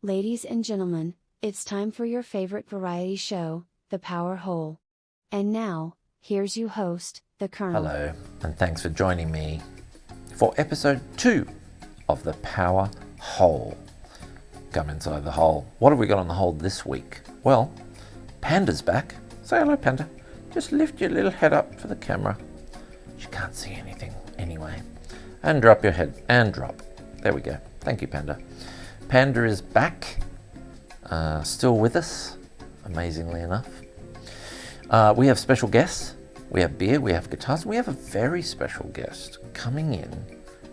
Ladies and gentlemen, it's time for your favorite variety show, The Power Hole. And now, here's your host, the Colonel. Hello, and thanks for joining me for episode 2 of The Power Hole. Come inside the hole. What have we got on the hole this week? Well, Panda's back. Say hello, Panda. Just lift your little head up for the camera. She can't see anything anyway. And drop your head, and drop. There we go. Thank you, Panda. Panda is back, still with us, amazingly enough. We have special guests. We have beer, we have guitars. We have a very special guest coming in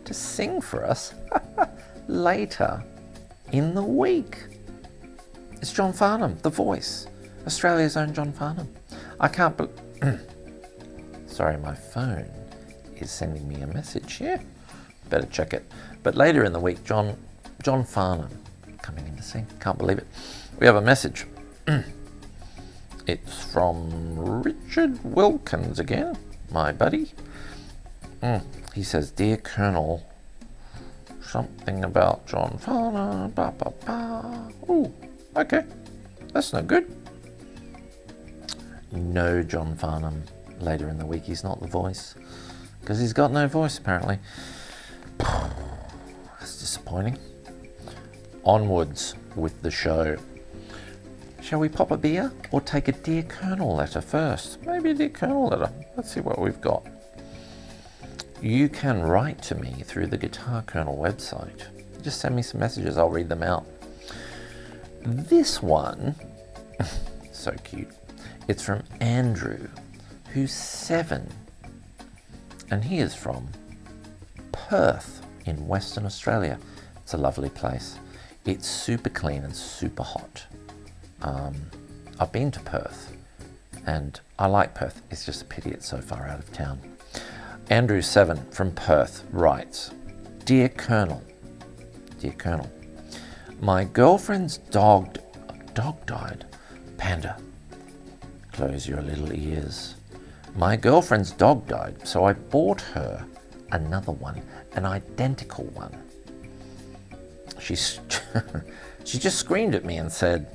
to sing for us later in the week. It's John Farnham, the voice, Australia's own John Farnham. I can't believe... Sorry, my phone is sending me a message here. Better check it. But later in the week, John Farnham coming in to sing. Can't believe it. We have a message. It's from Richard Wilkins again, my buddy. He says, "Dear Colonel, something about John Farnham, ba ba ba." Ooh, okay. That's no good. No John Farnham later in the week. He's not the voice. Because he's got no voice, apparently. That's disappointing. Onwards with the show. Shall we pop a beer or take a Dear Colonel letter first? Maybe a Dear Colonel letter. Let's see what we've got. You can write to me through the Guitar Colonel website. Just send me some messages, I'll read them out. This one, so cute. It's from Andrew, who's 7. And he is from Perth in Western Australia. It's a lovely place. It's super clean and super hot. I've been to Perth and I like Perth. It's just a pity it's so far out of town. Andrew 7 from Perth writes, Dear Colonel, my girlfriend's dog died. Panda, close your little ears. My girlfriend's dog died, so I bought her another one, an identical one. She just screamed at me and said,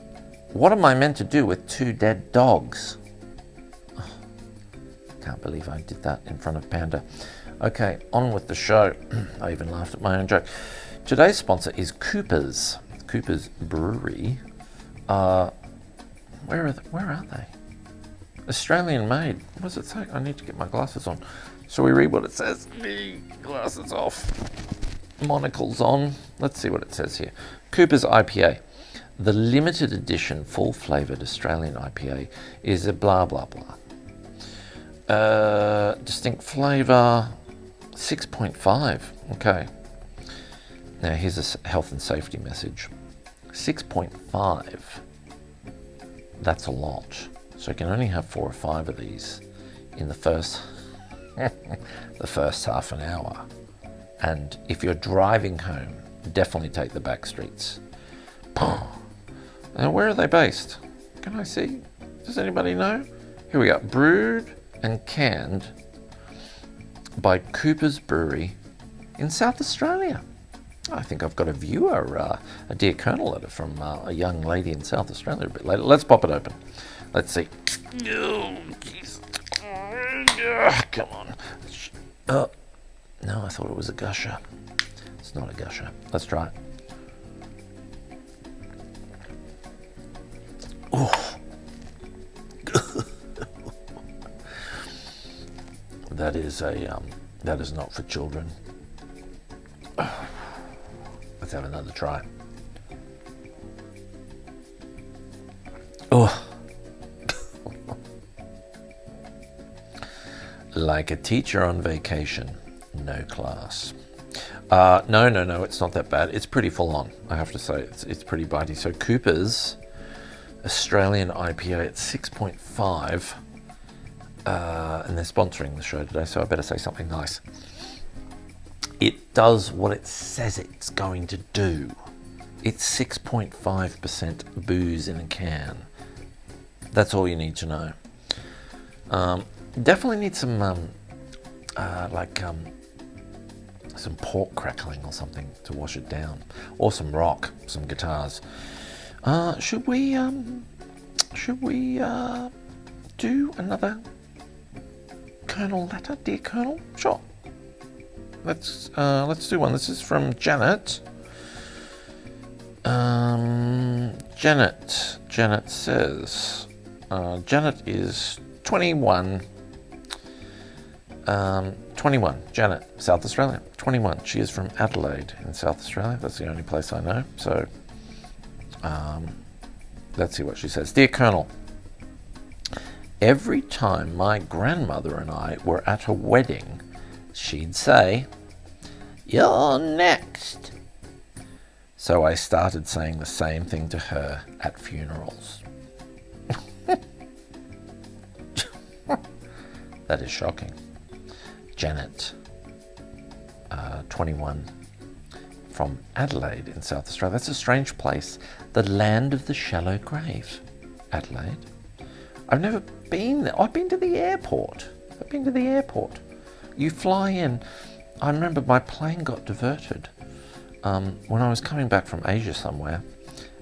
"What am I meant to do with 2 dead dogs?" Oh, can't believe I did that in front of Panda. Okay, on with the show. I even laughed at my own joke. Today's sponsor is Cooper's Brewery. Where are they? Australian made. What does it say? I need to get my glasses on. Shall we read what it says? Glasses off. Monocles on. Let's see what it says here. Cooper's IPA. The limited edition full flavoured Australian IPA is a blah blah blah. Distinct flavour, 6.5. Okay. Now here's a health and safety message. 6.5. That's a lot. So you can only have 4 or 5 of these in the first half an hour. And if you're driving home, definitely take the back streets. Now, where are they based? Can I see? Does anybody know? Here we go. Brewed and canned by Cooper's Brewery in South Australia. I think I've got a viewer, a Dear Colonel letter from a young lady in South Australia a bit later. Let's pop it open. Let's see. Oh, jeez. Come on. No, I thought it was a gusher. It's not a gusher. Let's try it. Oh. That is not for children. Let's have another try. Oh. Like a teacher on vacation, no class. No, it's not that bad. It's pretty full on, I have to say. It's pretty bitey. So Cooper's Australian IPA at 6.5, and they're sponsoring the show today, so I better say something nice. It does what it says it's going to do. It's 6.5% booze in a can. That's all you need to know. Definitely need some some pork crackling or something to wash it down, or some rock, some guitars. Should we do another Colonel letter, dear Colonel? Sure. Let's do one. This is from Janet. Janet says, Janet is 21. 21. Janet, South Australia. 21. She is from Adelaide in South Australia. That's the only place I know. So, let's see what she says. Dear Colonel, every time my grandmother and I were at a wedding, she'd say, "You're next." So I started saying the same thing to her at funerals. That is shocking. Janet, 21, from Adelaide in South Australia. That's a strange place. The land of the shallow grave. Adelaide. I've never been there. I've been to the airport. You fly in. I remember my plane got diverted when I was coming back from Asia somewhere,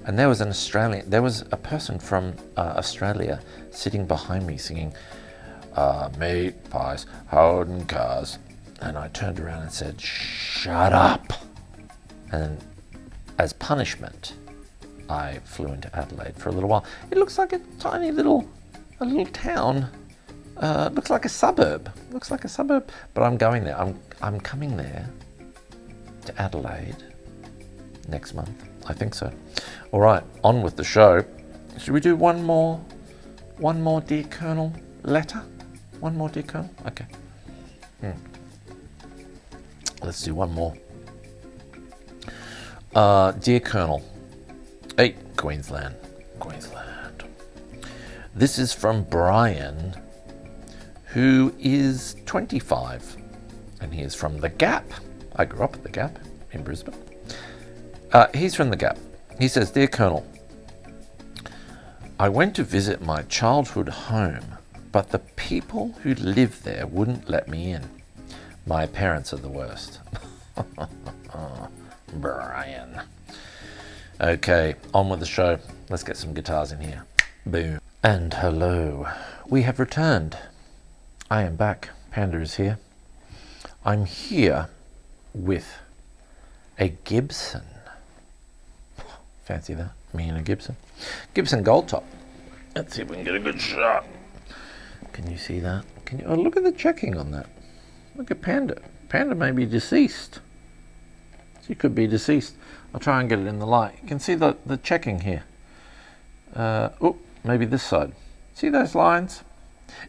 and there was a person from Australia sitting behind me singing meat pies, holding cars, and I turned around and said, "Shut up!" And as punishment, I flew into Adelaide for a little while. It looks like a tiny little town. Looks like a suburb, but I'm going there. I'm coming there to Adelaide next month. I think so. All right, on with the show. Should we do one more Dear Colonel letter? One more, Dear Colonel? Okay. Let's do one more. Dear Colonel, 8 Queensland. This is from Brian, who is 25, and he is from the Gap. I grew up at the Gap in Brisbane. He's from the Gap. He says, Dear Colonel, I went to visit my childhood home, but the people who live there wouldn't let me in. My parents are the worst. Brian. Okay, on with the show. Let's get some guitars in here. Boom. And hello. We have returned. I am back. Panda is here. I'm here with a Gibson. Fancy that? Me and a Gibson. Gibson Gold Top. Let's see if we can get a good shot. Can you see that? Oh, look at the checking on that. Look at Panda. Panda may be deceased. She could be deceased. I'll try and get it in the light. You can see the checking here. Maybe this side. See those lines?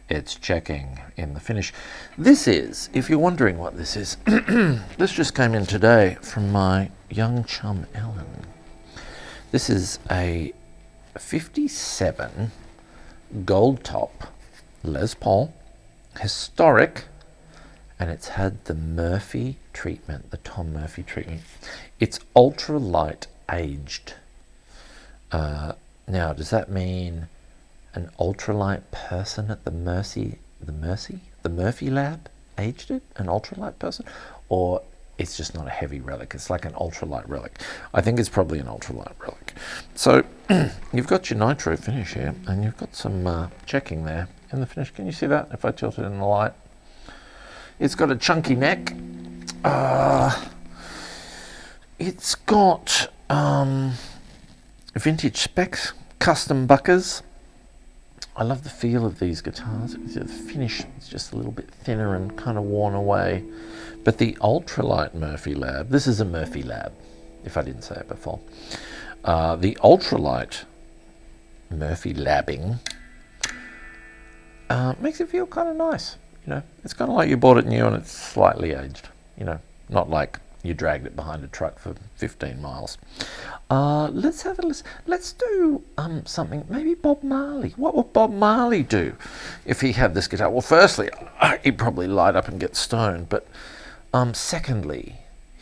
It's checking in the finish. This is, if you're wondering what this is, this just came in today from my young chum Ellen. This is a 57 Gold Top Les Paul, historic, and it's had the Murphy treatment, the Tom Murphy treatment. It's ultra light aged. Now, does that mean an ultralight person at the Murphy lab aged it? An ultralight person? Or it's just not a heavy relic? It's like an ultralight relic. I think it's probably an ultralight relic. So you've got your nitro finish here, and you've got some checking there in the finish. Can you see that if I tilt it in the light? It's got a chunky neck. It's got vintage specs, custom buckers. I love the feel of these guitars. The finish is just a little bit thinner and kind of worn away. But the ultralight Murphy lab, this is a Murphy lab, if I didn't say it before. The ultralight Murphy labbing makes it feel kind of nice. You know, it's kind of like you bought it new and it's slightly aged. You know, not like you dragged it behind a truck for 15 miles. Let's have a listen. Let's do something. Maybe Bob Marley. What would Bob Marley do if he had this guitar? Well, firstly, he'd probably light up and get stoned. But secondly,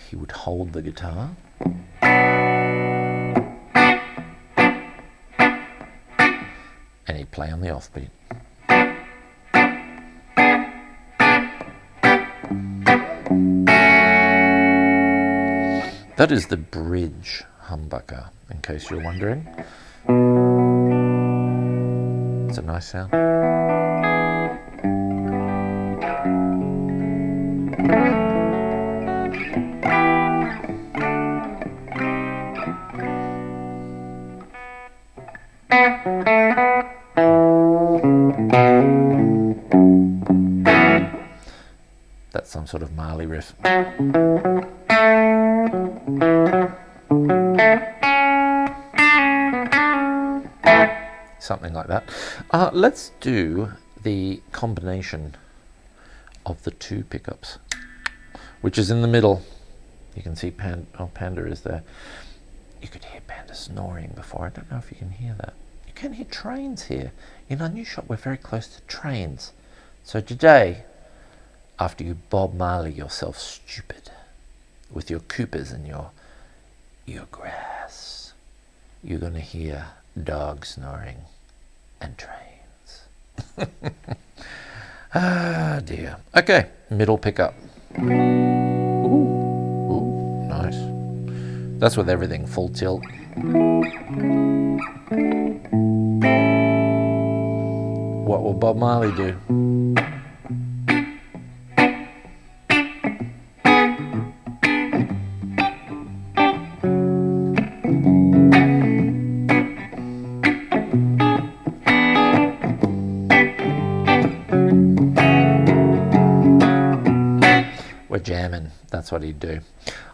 he would hold the guitar. And he'd play on the offbeat. That is the bridge humbucker, in case you're wondering. It's a nice sound. That's some sort of Marley riff. Something like that. Let's do the combination of the two pickups, which is in the middle. You can see Panda is there. You could hear Panda snoring before. I don't know if you can hear that. You can hear trains here. In our new shop, we're very close to trains. So today, after you Bob Marley yourself stupid with your Coopers and your grass, you're going to hear dogs snoring and trains. Ah dear. Okay, middle pickup. Ooh, nice. That's with everything full tilt. What will Bob Marley do? We're jamming, that's what he'd do.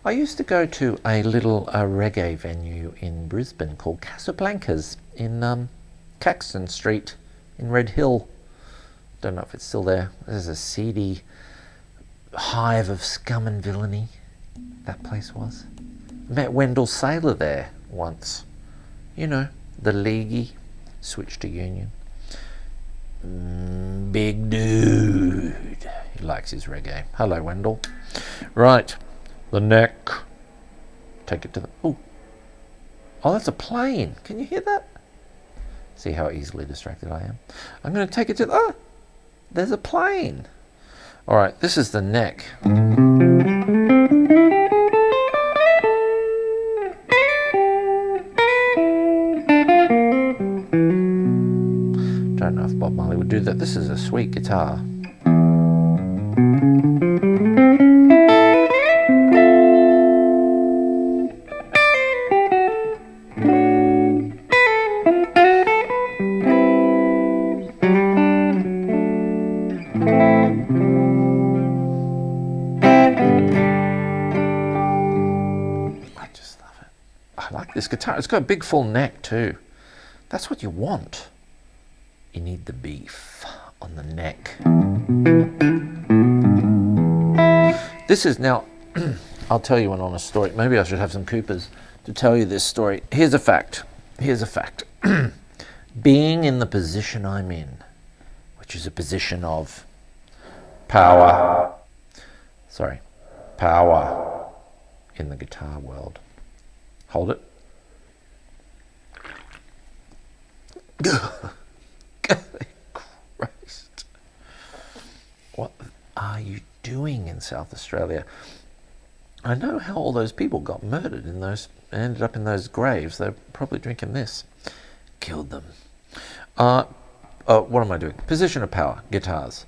I used to go to a little reggae venue in Brisbane called Casablanca's in Caxton Street in Red Hill. Don't know if it's still there. There's a seedy hive of scum and villainy, that place was. Met Wendell Saylor there once. You know, the leaguey, switched to Union. Big dude. He likes his reggae. Hello, Wendell. Right, the neck. Take it to the... Oh, that's a plane. Can you hear that? See how easily distracted I am? I'm going to take it to the... there's a plane. All right, this is the neck. Don't know if Bob Marley would do that. This is a sweet guitar. This guitar, it's got a big full neck too. That's what you want. You need the beef on the neck. This is now, I'll tell you an honest story. Maybe I should have some Coopers to tell you this story. Here's a fact. Being in the position I'm in, which is a position of power in the guitar world. Hold it. Christ. What are you doing in South Australia? I know how all those people got murdered in those, ended up in those graves. They're probably drinking this. Killed them. What am I doing? Position of power, guitars.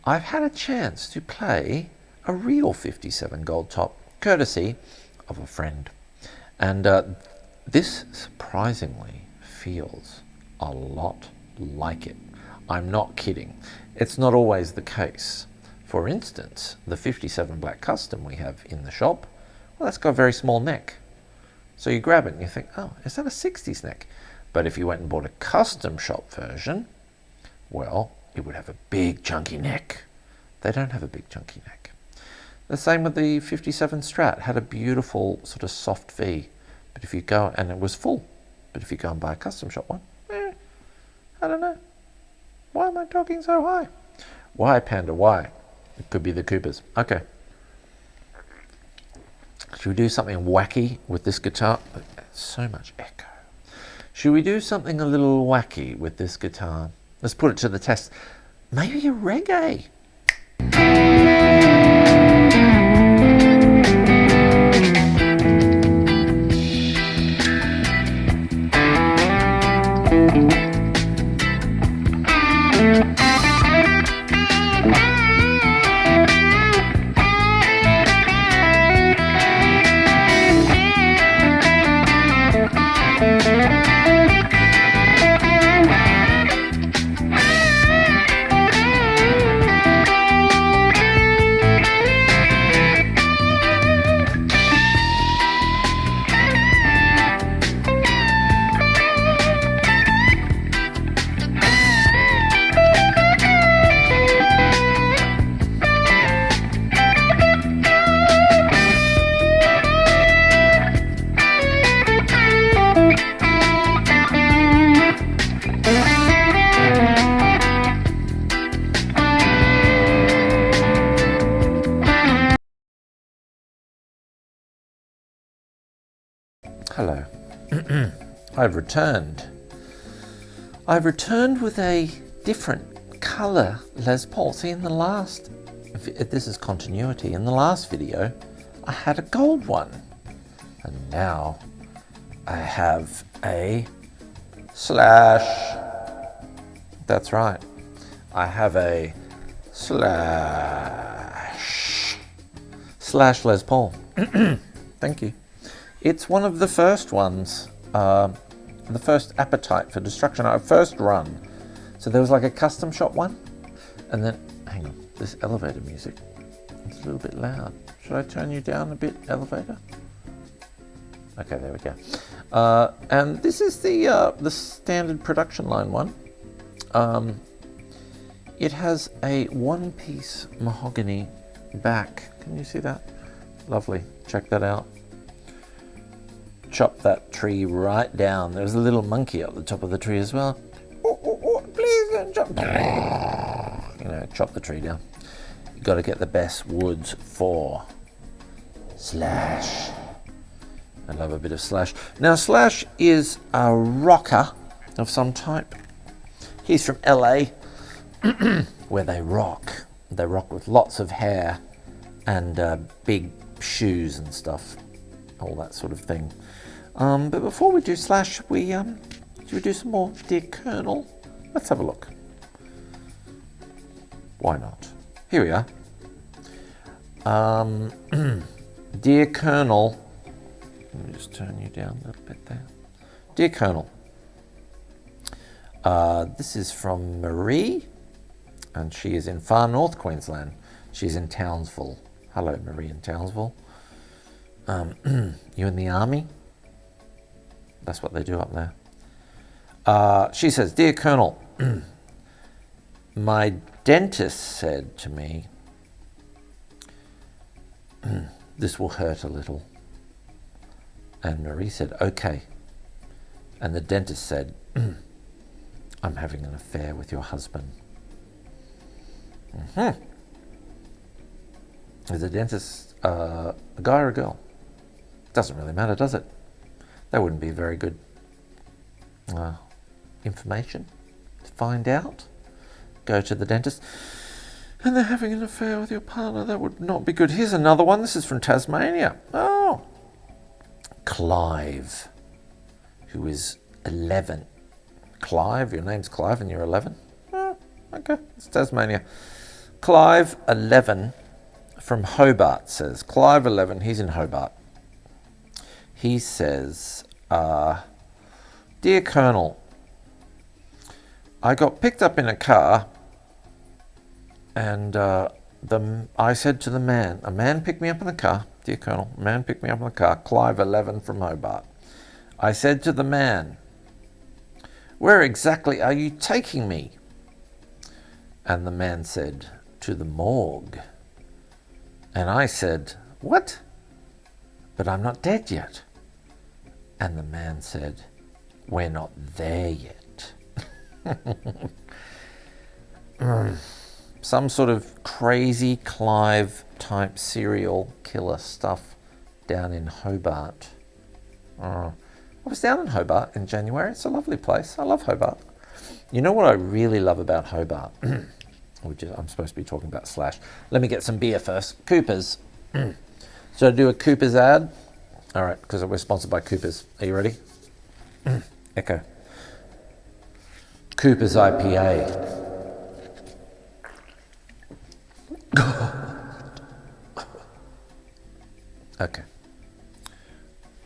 I've had a chance to play a real 57 gold top, courtesy of a friend. And this surprisingly feels a lot like it. I'm not kidding. It's not always the case. For instance, the 57 Black Custom we have in the shop, well, that's got a very small neck. So you grab it and you think, oh, is that a 60s neck? But if you went and bought a custom shop version, well, it would have a big chunky neck. They don't have a big chunky neck. The same with the 57 Strat, had a beautiful sort of soft V, but if you go, and it was full, but if you go and buy a custom shop one, I don't know. Why am I talking so high? Why, Panda, why? It could be the Coopers. Okay. Should we do something wacky with this guitar? So much echo. Should we do something a little wacky with this guitar? Let's put it to the test. Maybe a reggae. Hello. I've returned. I've returned with a different colour Les Paul. See, in the last, this is continuity, in the last video I had a gold one, and now I have a slash. That's right, I have a slash Les Paul. Thank you. It's one of the first ones, the first Appetite for Destruction, our first run. So there was like a custom shop one, and then, hang on, this elevator music, it's a little bit loud. Should I turn you down a bit, elevator? Okay, there we go. And this is the standard production line one. It has a one-piece mahogany back. Can you see that? Lovely, check that out. Chop that tree right down. There's a little monkey up the top of the tree as well. Oh, please don't jump. You know, chop the tree down. You've got to get the best woods for Slash. I love a bit of Slash. Now, Slash is a rocker of some type. He's from LA, where they rock. They rock with lots of hair and big shoes and stuff, all that sort of thing. But before we do Slash, should we do some more Dear Colonel? Let's have a look. Why not? Here we are. Dear Colonel. Let me just turn you down a little bit there. Dear Colonel. This is from Marie, and she is in far north Queensland. She's in Townsville. Hello, Marie in Townsville. You in the army? That's what they do up there. She says, Dear Colonel, my dentist said to me, this will hurt a little. And Marie said, okay. And the dentist said, I'm having an affair with your husband. Is the dentist a guy or a girl? Doesn't really matter, does it? That wouldn't be very good information to find out. Go to the dentist and they're having an affair with your partner. That would not be good. Here's another one. This is from Tasmania. Oh, Clive, who is 11. Clive, your name's Clive and you're 11? Oh, okay, it's Tasmania. Clive, 11, from Hobart says. Clive, 11, he's in Hobart. He says, Dear Colonel, I got picked up in a car and I said to the man, a man picked me up in the car, Dear Colonel, a man picked me up in the car, Clive, 11, from Hobart. I said to the man, where exactly are you taking me? And the man said, to the morgue. And I said, what? But I'm not dead yet. And the man said, we're not there yet. Some sort of crazy Clive type serial killer stuff down in Hobart. I was down in Hobart in January. It's a lovely place. I love Hobart. You know what I really love about Hobart? I'm supposed to be talking about Slash. Let me get some beer first. Cooper's. Should I do a Cooper's ad? All right, because we're sponsored by Cooper's. Are you ready? Echo. Cooper's IPA. Okay.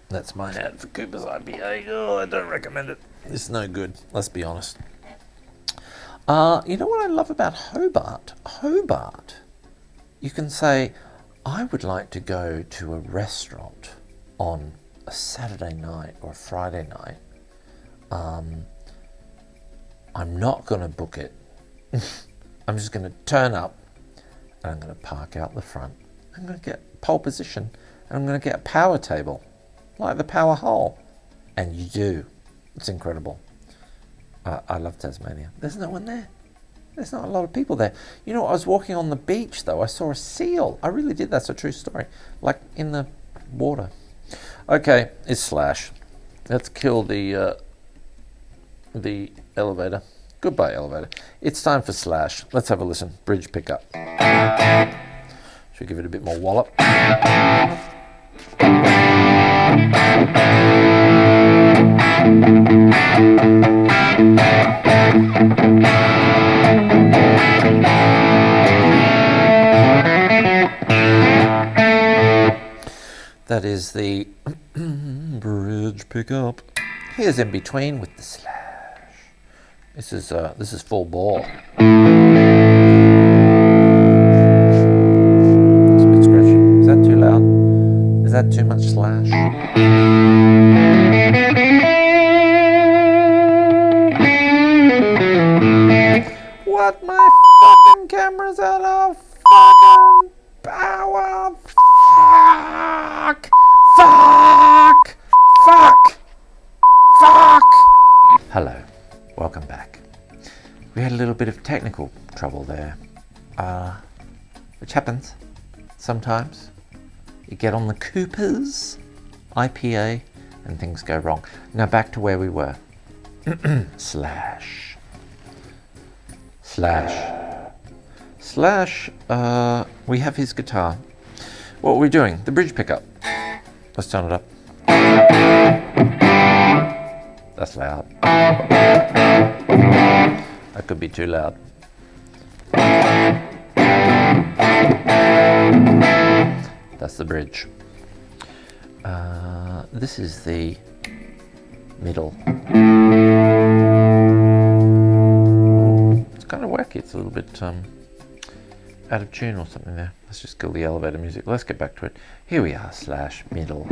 That's my ad for Cooper's IPA. Oh, I don't recommend it. It's no good, let's be honest. You know what I love about Hobart? Hobart, you can say, I would like to go to a restaurant on a Saturday night or a Friday night. I'm not going to book it. I'm just going to turn up and I'm going to park out the front. I'm going to get pole position and I'm going to get a power table, like the power hole. And you do. It's incredible. I love Tasmania. There's no one there. There's not a lot of people there. You know, I was walking on the beach though. I saw a seal. I really did. That's a true story. Like in the water. Okay, it's Slash. Let's kill the elevator. Goodbye, elevator. It's time for Slash. Let's have a listen. Bridge pickup. Should we give it a bit more wallop? That is the bridge pickup. Here's In Between with the Slash. This is full bore. It's a bit scratchy. Is that too loud? Is that too much Slash? What? My fucking camera's out of fucking power. Fuck! Fuck! Fuck! Fuck! Hello, welcome back. We had a little bit of technical trouble there, which happens sometimes. You get on the Cooper's IPA and things go wrong. Now back to where we were. Slash. We have his guitar. What are we doing? The bridge pickup. Let's turn it up. That's loud. That could be too loud. That's the bridge. This is the middle. It's kind of wacky. It's a little bit out of tune or something there. Let's just kill the elevator music. Let's get back to it. Here we are, Slash, middle.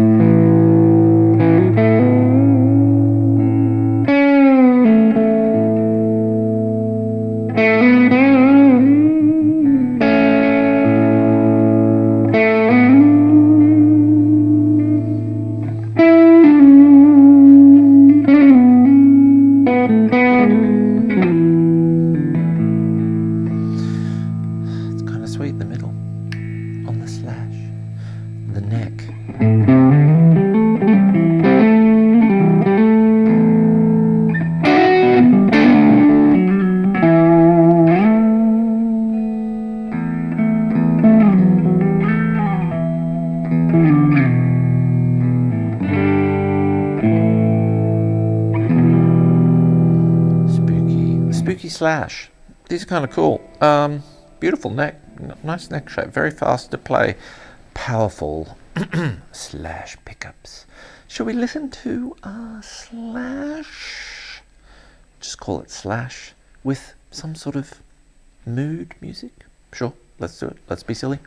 Sweet, the middle on the Slash, the neck. Spooky Slash. These are kind of cool. Beautiful neck. Nice neck shape, very fast to play, powerful Slash pickups. Shall we listen to Slash? Just call it Slash with some sort of mood music? Sure, let's do it. Let's be silly.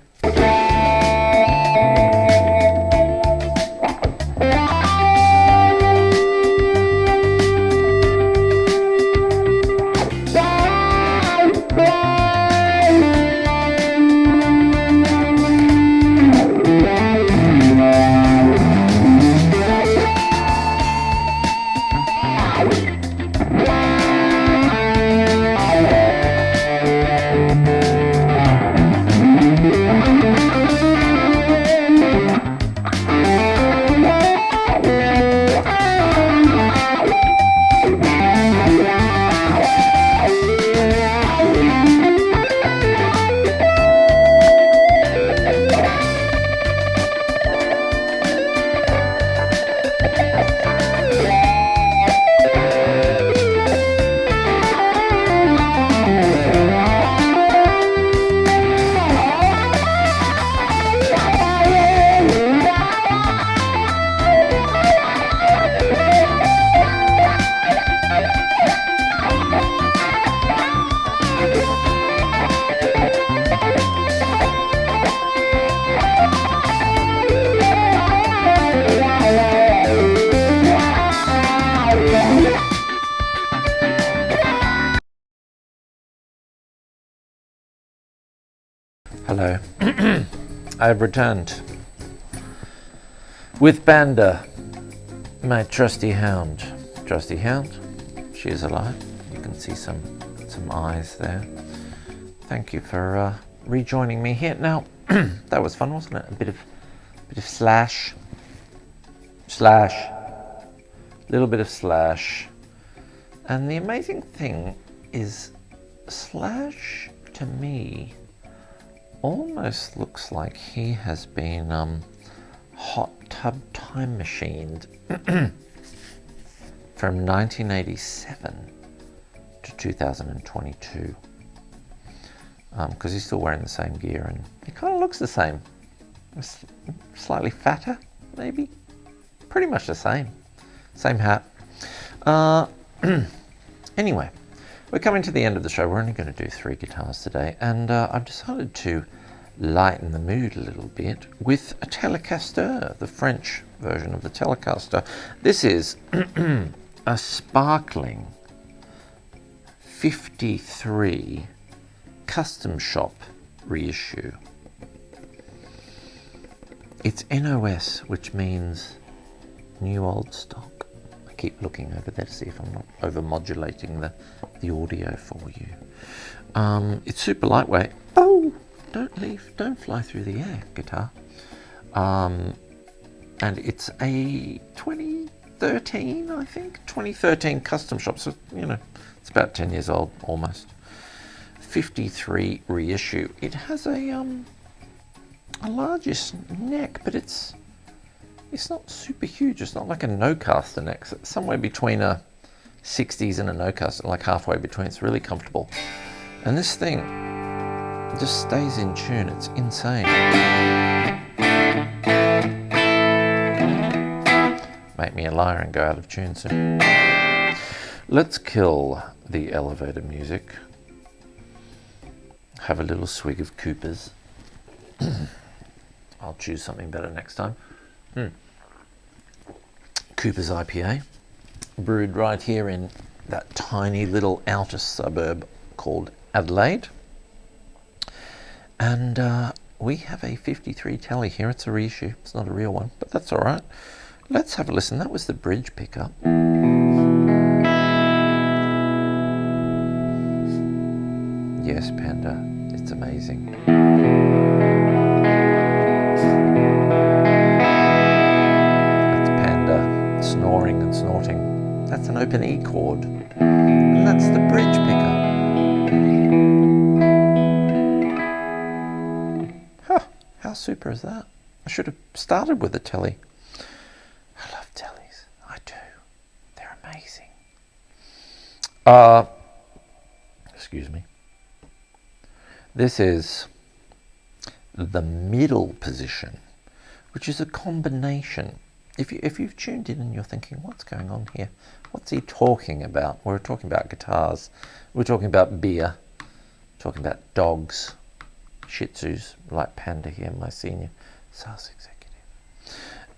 Hello. I have returned with Panda, my trusty hound. Trusty hound, she is alive. You can see some eyes there. Thank you for rejoining me here. Now, that was fun, wasn't it? A bit of slash, little bit of slash. And the amazing thing is, Slash to me almost looks like he has been hot tub time machined from 1987 to 2022, because he's still wearing the same gear and he kind of looks the same. Slightly fatter, maybe. Pretty much the same hat. Anyway, we're coming to the end of the show. We're only going to do 3 guitars today, and I've decided to lighten the mood a little bit with a Telecaster, the French version of the Telecaster. This is a sparkling 53 Custom Shop reissue. It's NOS, which means new old stock. I keep looking over there to see if I'm not over-modulating the audio for you. It's super lightweight. Oh, don't fly through the air, guitar. And it's a 2013, I think, 2013 Custom Shop. So, it's about 10 years old, almost. 53 reissue. It has a largest neck, but it's not super huge. It's not like a no-caster neck. It's somewhere between a 60s and a no-caster, like halfway between. It's really comfortable. And this thing just stays in tune. It's insane. Make me a liar and go out of tune soon. Let's kill the elevator music. Have a little swig of Cooper's. I'll choose something better next time. Cooper's IPA, brewed right here in that tiny little outer suburb called Adelaide. And we have a 53 Tele here. It's a reissue. It's not a real one, but that's all right. Let's have a listen. That was the bridge pickup. Yes, Panda, it's amazing. Snoring and snorting. That's an open E chord. And that's the bridge pickup. Huh, how super is that? I should have started with a Tele. I love Teles. I do. They're amazing. Excuse me. This is the middle position, which is a combination. If you've tuned in and you're thinking, what's going on here? What's he talking about? We're talking about guitars. We're talking about beer. Talking about dogs. Shih Tzus, like Panda here, my senior sales executive.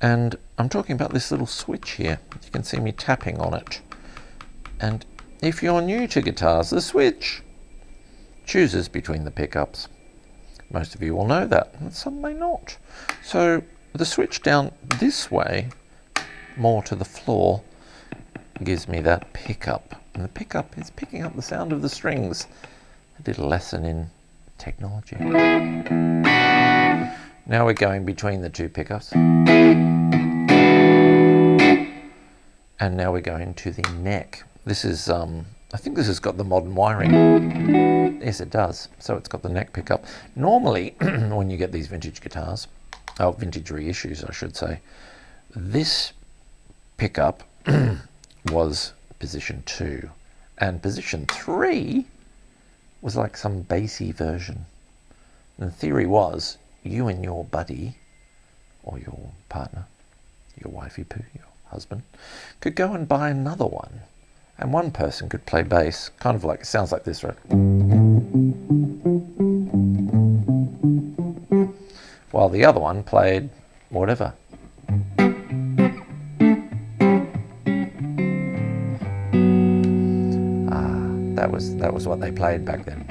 And I'm talking about this little switch here. You can see me tapping on it. And if you're new to guitars, the switch chooses between the pickups. Most of you will know that, and some may not. So the switch down this way, more to the floor, gives me that pickup. And the pickup is picking up the sound of the strings. I did a lesson in technology. Now we're going between the two pickups. And now we're going to the neck. This is, I think this has got the modern wiring. Yes, it does. So it's got the neck pickup. Normally, when you get these vintage guitars, vintage reissues, I should say, this pickup was position 2, and position 3 was like some bassy version. And the theory was you and your buddy or your partner, your wifey poo, your husband, could go and buy another one, and one person could play bass, kind of like, it sounds like this, right? While the other one played whatever. That was what they played back then.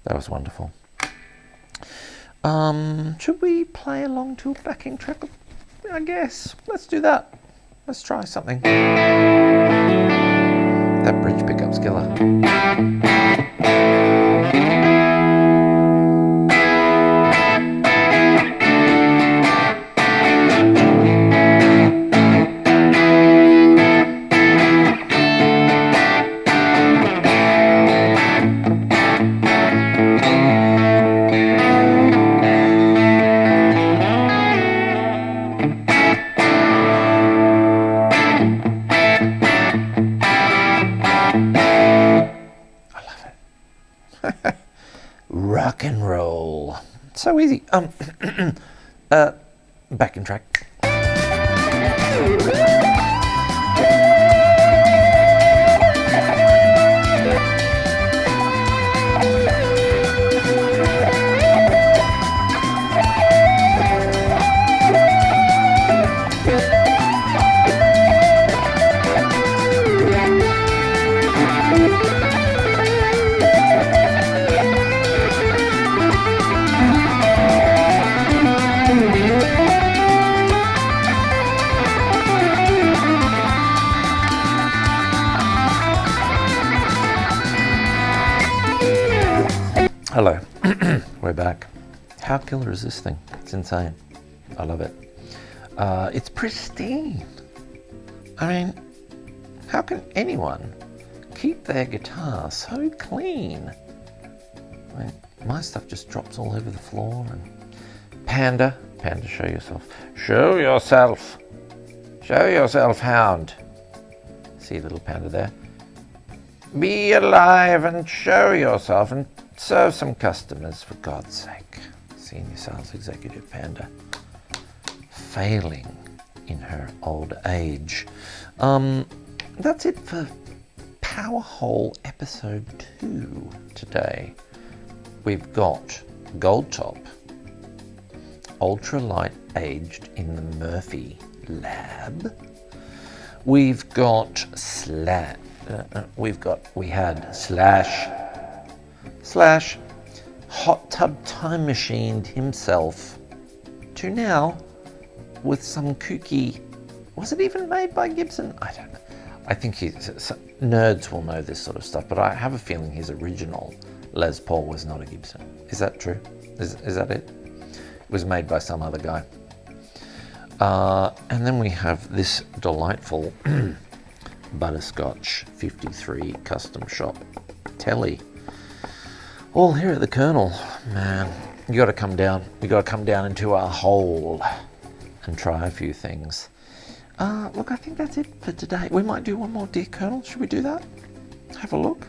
That was wonderful. Should we play along to a backing track? I guess. Let's do that. Let's try something. That bridge pickup's killer. Rock and roll. So easy. Backing track. Hello, we're back. How killer is this thing? It's insane. I love it. It's pristine. I mean, how can anyone keep their guitar so clean? I mean, my stuff just drops all over the floor. And Panda, show yourself. Show yourself. Show yourself, hound. See little Panda there? Be alive and show yourself and serve some customers, for God's sake. Senior Sales Executive Panda. Failing in her old age. That's it for Power Hole episode 2 today. We've got Gold Top, ultralight aged in the Murphy lab. We've got Slash hot tub time machined himself to now with some kooky. Was it even made by Gibson? I don't know. I think nerds will know this sort of stuff, but I have a feeling his original Les Paul was not a Gibson. Is that true? Is that it? It was made by some other guy. And then we have this delightful Butterscotch 53 Custom Shop Telly. All here at the Colonel. Man, you got to come down. You got to come down into our hole and try a few things. Look, I think that's it for today. We might do one more, dear Colonel. Should we do that? Have a look,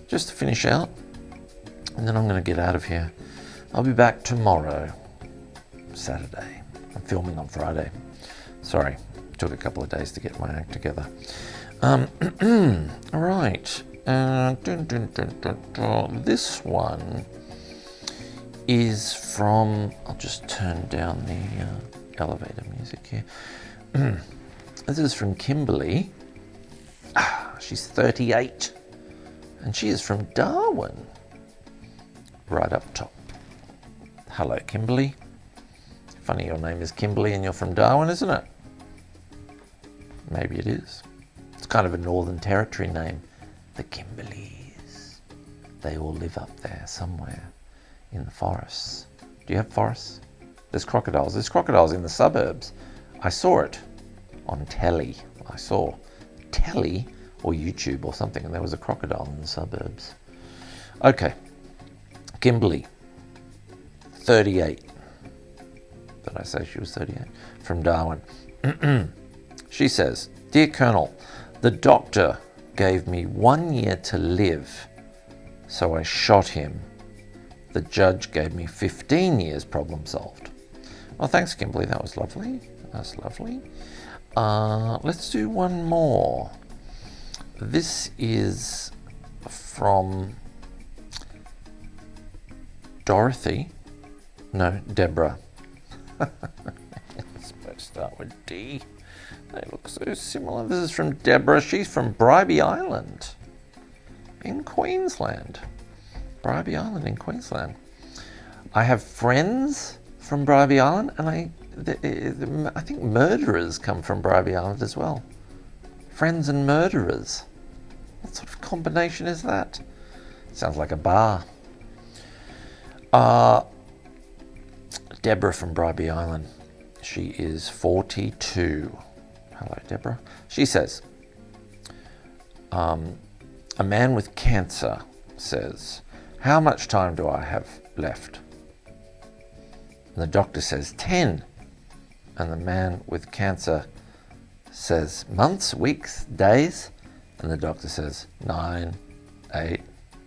just to finish out, and then I'm going to get out of here. I'll be back tomorrow, Saturday. I'm filming on Friday. Sorry, took a couple of days to get my act together. All right. This one is from, I'll just turn down the elevator music here. This is from Kimberly. She's 38 and she is from Darwin. Right up top. Hello, Kimberly. Funny your name is Kimberly and you're from Darwin, isn't it? Maybe it is. It's kind of a Northern Territory name. The Kimberleys. They all live up there somewhere in the forests. Do you have forests? There's crocodiles. There's crocodiles in the suburbs. I saw it on telly. I saw telly or YouTube or something, and there was a crocodile in the suburbs. Okay. Kimberly, 38. Did I say she was 38? From Darwin. She says, Dear Colonel, the doctor gave me 1 year to live, so I shot him. The judge gave me 15 years, problem solved. Well, thanks, Kimberly. That was lovely. That's lovely. Let's do one more. This is from Dorothy. No, Deborah. It's supposed to start with D. They look so similar. This is from Deborah. She's from Bribie Island in Queensland. Bribie Island in Queensland. I have friends from Bribie Island, and I think murderers come from Bribie Island as well. Friends and murderers. What sort of combination is that? Sounds like a bar. Deborah from Bribie Island. She is 42. Hello, Deborah. She says, a man with cancer says, how much time do I have left? And the doctor says 10. And the man with cancer says months, weeks, days. And the doctor says 9, 8,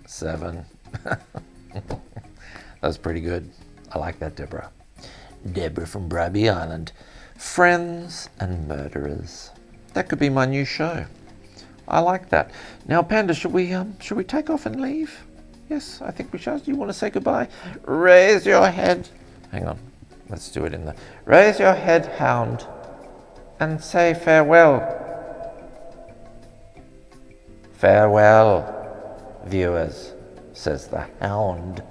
7. That's pretty good. I like that, Deborah. Deborah from Bribie Island. Friends and murderers. That could be my new show. I like that. Now, Panda, should we take off and leave? Yes, I think we shall. Do you want to say goodbye? Raise your head. Hang on. Let's do it in the... Raise your head, hound, and say farewell. Farewell, viewers, says the hound.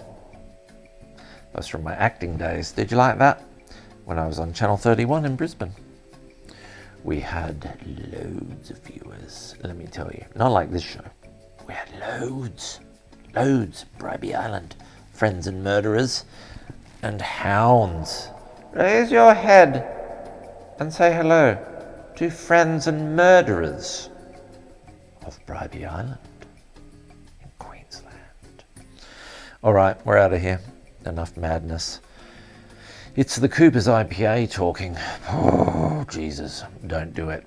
That's from my acting days. Did you like that? When I was on Channel 31 in Brisbane. We had loads of viewers, let me tell you. Not like this show. We had loads. Bribie Island. Friends and murderers. And hounds. Raise your head and say hello to friends and murderers of Bribie Island in Queensland. All right, we're out of here. Enough madness. It's the Cooper's IPA talking. Oh, Jesus, don't do it.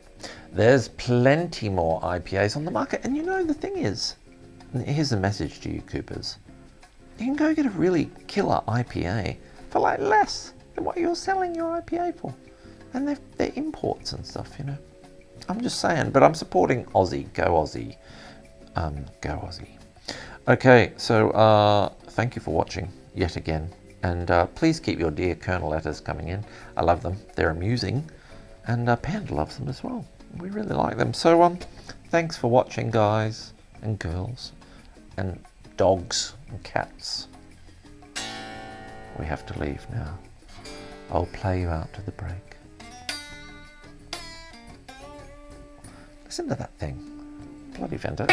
There's plenty more IPAs on the market. And you know, the thing is, here's a message to you, Coopers. You can go get a really killer IPA for like less than what you're selling your IPA for. And they're imports and stuff, you know. I'm just saying, but I'm supporting Aussie. Go Aussie. Go Aussie. Okay, so thank you for watching yet again. And please keep your Dear Colonel letters coming in. I love them. They're amusing. And Panda loves them as well. We really like them. So thanks for watching, guys and girls and dogs and cats. We have to leave now. I'll play you out to the break. Listen to that thing. Bloody Fender.